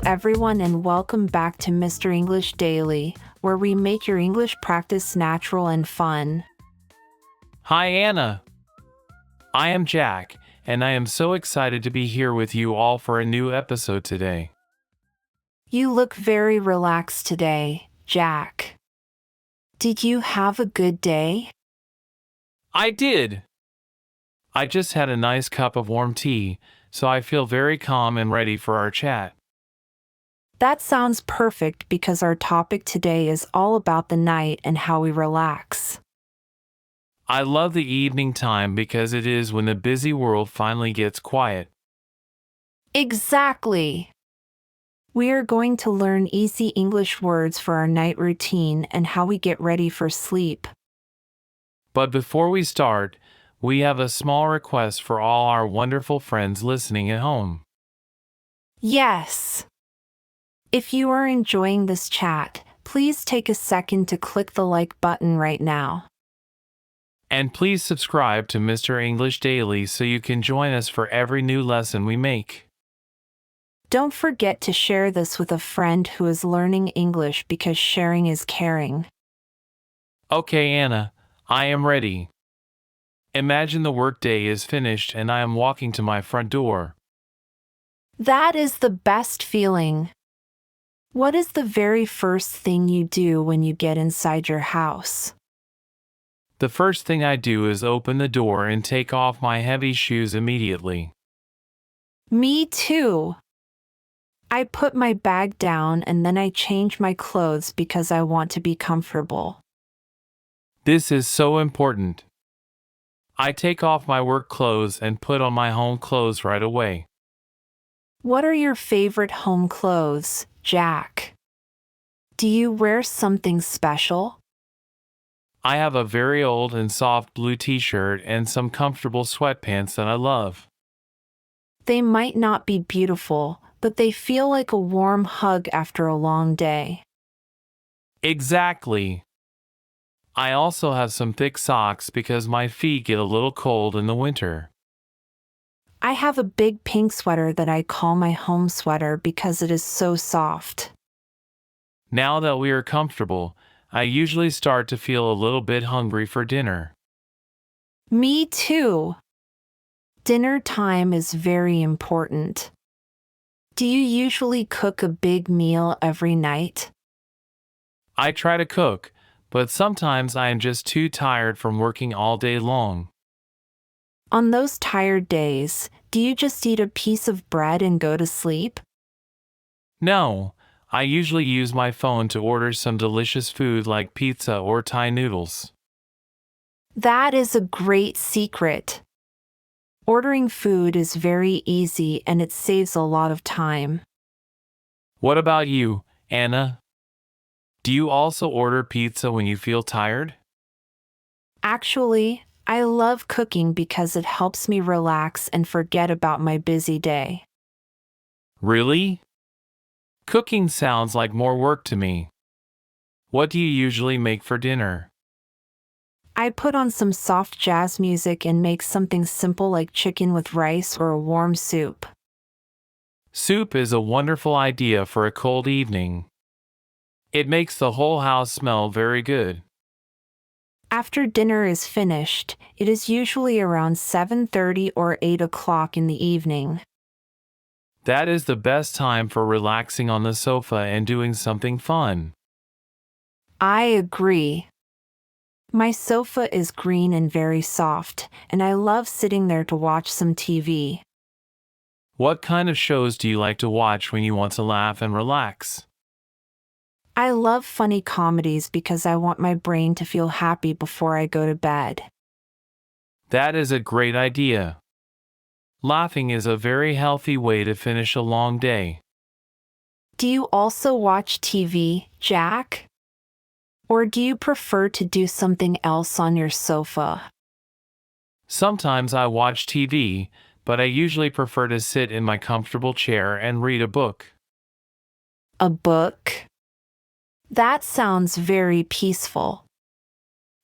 everyone, and welcome back to Mr. English Daily, where we make your English practice natural and fun. Hi, Anna. I am Jack, and I am so excited to be here with you all for a new episode today. You look very relaxed today, Jack. Did you have a good day? I did. I just had a nice cup of warm tea, so I feel very calm and ready for our chat. That sounds perfect because our topic today is all about the night and how we relax. I love the evening time because it is when the busy world finally gets quiet. Exactly. We are going to learn easy English words for our night routine and how we get ready for sleep. But before we start, we have a small request for all our wonderful friends listening at home. Yes. If you are enjoying this chat, please take a second to click the like button right now. And please subscribe to Mr. English Daily so you can join us for every new lesson we make. Don't forget to share this with a friend who is learning English because sharing is caring. Okay, Anna, I am ready. Imagine the workday is finished and I am walking to my front door. That is the best feeling. What is the very first thing you do when you get inside your house? The first thing I do is open the door and take off my heavy shoes immediately. Me too. I put my bag down and then I change my clothes because I want to be comfortable. This is so important. I take off my work clothes and put on my home clothes right away. What are your favorite home clothes, Jack? Do you wear something special? I have a very old and soft blue t-shirt and some comfortable sweatpants that I love. They might not be beautiful, but they feel like a warm hug after a long day. Exactly. I also have some thick socks because my feet get a little cold in the winter. I have a big pink sweater that I call my home sweater because it is so soft. Now that we are comfortable, I usually start to feel a little bit hungry for dinner. Me too. Dinner time is very important. Do you usually cook a big meal every night? I try to cook, but sometimes I am just too tired from working all day long. On those tired days, do you just eat a piece of bread and go to sleep? No, I usually use my phone to order some delicious food like pizza or Thai noodles. That is a great secret. Ordering food is very easy and it saves a lot of time. What about you, Anna? Do you also order pizza when you feel tired? Actually, I love cooking because it helps me relax and forget about my busy day. Really? Cooking sounds like more work to me. What do you usually make for dinner? I put on some soft jazz music and make something simple like chicken with rice or a warm soup. Soup is a wonderful idea for a cold evening. It makes the whole house smell very good. After dinner is finished, it is usually around 7:30 or 8 o'clock in the evening. That is the best time for relaxing on the sofa and doing something fun. I agree. My sofa is green and very soft, and I love sitting there to watch some TV. What kind of shows do you like to watch when you want to laugh and relax? I love funny comedies because I want my brain to feel happy before I go to bed. That is a great idea. Laughing is a very healthy way to finish a long day. Do you also watch TV, Jack? Or do you prefer to do something else on your sofa? Sometimes I watch TV, but I usually prefer to sit in my comfortable chair and read a book. A book? That sounds very peaceful.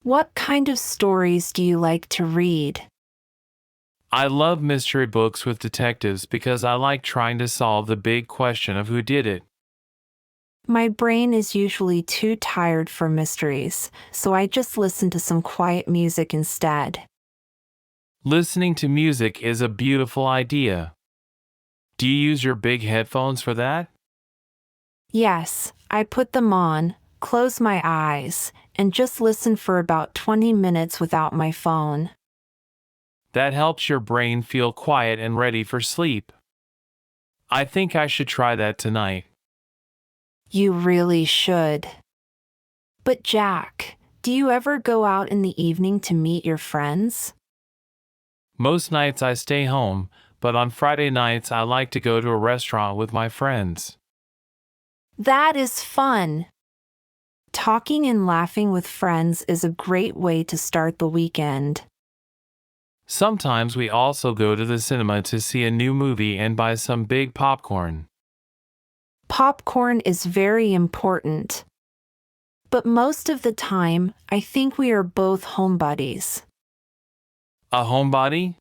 What kind of stories do you like to read? I love mystery books with detectives because I like trying to solve the big question of who did it. My brain is usually too tired for mysteries, so I just listen to some quiet music instead. Listening to music is a beautiful idea. Do you use your big headphones for that? Yes, I put them on, close my eyes, and just listen for about 20 minutes without my phone. That helps your brain feel quiet and ready for sleep. I think I should try that tonight. You really should. But Jack, do you ever go out in the evening to meet your friends? Most nights I stay home, but on Friday nights I like to go to a restaurant with my friends. That is fun. Talking and laughing with friends is a great way to start the weekend. Sometimes we also go to the cinema to see a new movie and buy some big popcorn. Popcorn is very important. But most of the time, I think we are both homebodies. A homebody?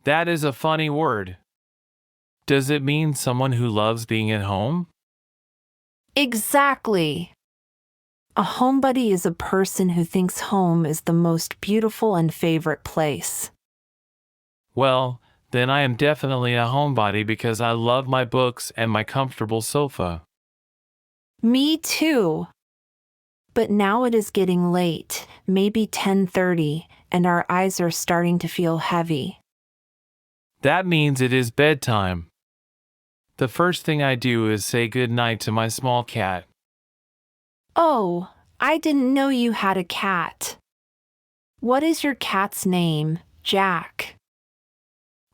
That is a funny word. Does it mean someone who loves being at home? Exactly. A homebody is a person who thinks home is the most beautiful and favorite place. Well, then I am definitely a homebody because I love my books and my comfortable sofa. Me too. But now it is getting late, maybe 10:30, and our eyes are starting to feel heavy. That means it is bedtime. The first thing I do is say good night to my small cat. Oh, I didn't know you had a cat. What is your cat's name, Jack?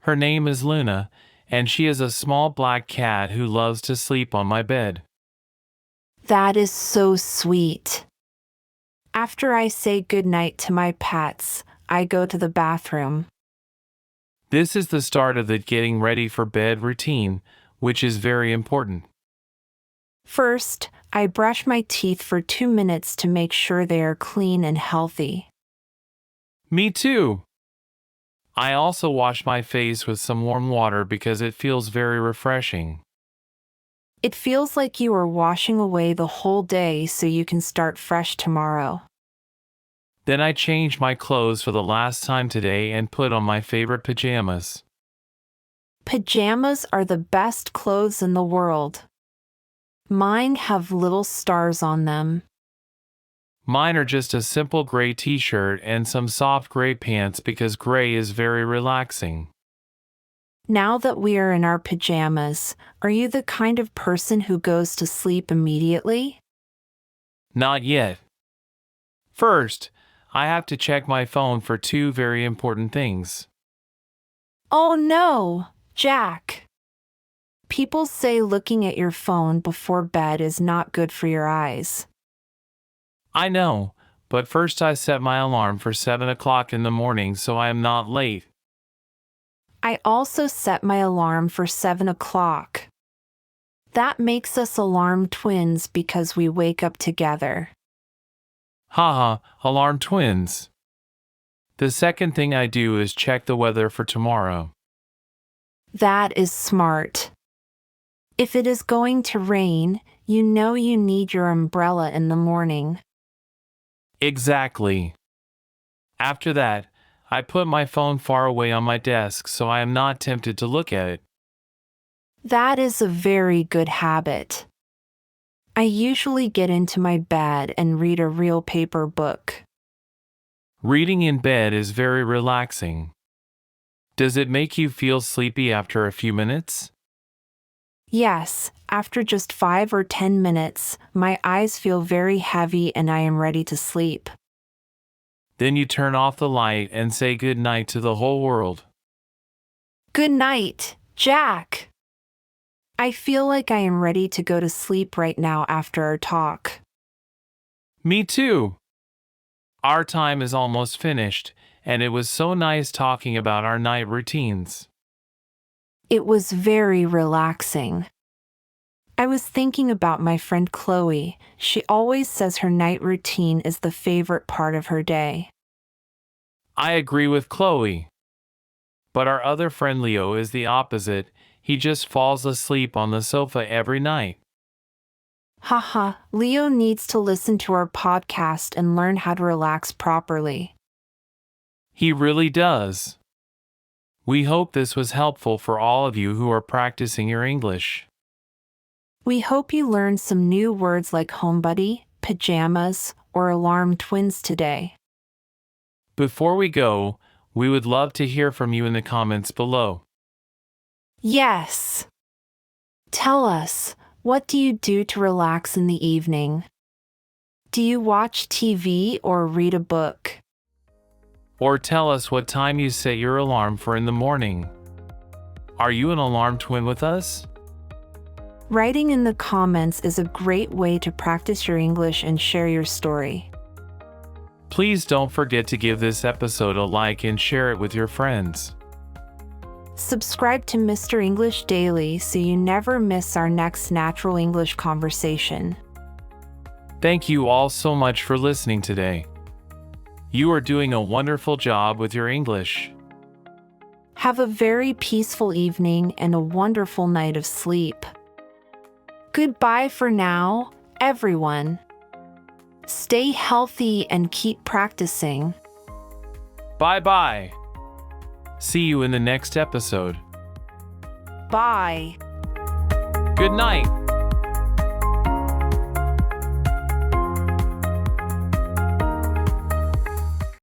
Her name is Luna, and she is a small black cat who loves to sleep on my bed. That is so sweet. After I say goodnight to my pets, I go to the bathroom. This is the start of the getting ready for bed routine, which is very important. First, I brush my teeth for 2 minutes to make sure they are clean and healthy. Me too. I also wash my face with some warm water because it feels very refreshing. It feels like you are washing away the whole day so you can start fresh tomorrow. Then I change my clothes for the last time today and put on my favorite pajamas. Pajamas are the best clothes in the world. Mine have little stars on them. Mine are just a simple gray t-shirt and some soft gray pants because gray is very relaxing. Now that we are in our pajamas, are you the kind of person who goes to sleep immediately? Not yet. First, I have to check my phone for two very important things. Oh no, Jack. People say looking at your phone before bed is not good for your eyes. I know, but first I set my alarm for 7 o'clock in the morning so I am not late. I also set my alarm for 7 o'clock. That makes us alarm twins because we wake up together. Haha, alarm twins. The second thing I do is check the weather for tomorrow. That is smart. If it is going to rain, you know you need your umbrella in the morning. Exactly. After that, I put my phone far away on my desk so I am not tempted to look at it. That is a very good habit. I usually get into my bed and read a real paper book. Reading in bed is very relaxing. Does it make you feel sleepy after a few minutes? Yes, after just 5 or 10 minutes, my eyes feel very heavy and I am ready to sleep. Then you turn off the light and say good night to the whole world. Good night, Jack. I feel like I am ready to go to sleep right now after our talk. Me too. Our time is almost finished, and it was so nice talking about our night routines. It was very relaxing. I was thinking about my friend Chloe. She always says her night routine is the favorite part of her day. I agree with Chloe. But our other friend Leo is the opposite. He just falls asleep on the sofa every night. Haha, Leo needs to listen to our podcast and learn how to relax properly. He really does. We hope this was helpful for all of you who are practicing your English. We hope you learned some new words like homebody, pajamas, or alarm twins today. Before we go, we would love to hear from you in the comments below. Yes! Tell us, what do you do to relax in the evening? Do you watch TV or read a book? Or tell us what time you set your alarm for in the morning. Are you an alarm twin with us? Writing in the comments is a great way to practice your English and share your story. Please don't forget to give this episode a like and share it with your friends. Subscribe to Mr. English Daily so you never miss our next natural English conversation. Thank you all so much for listening today. You are doing a wonderful job with your English. Have a very peaceful evening and a wonderful night of sleep. Goodbye for now, everyone. Stay healthy and keep practicing. Bye-bye. See you in the next episode. Bye. Good night.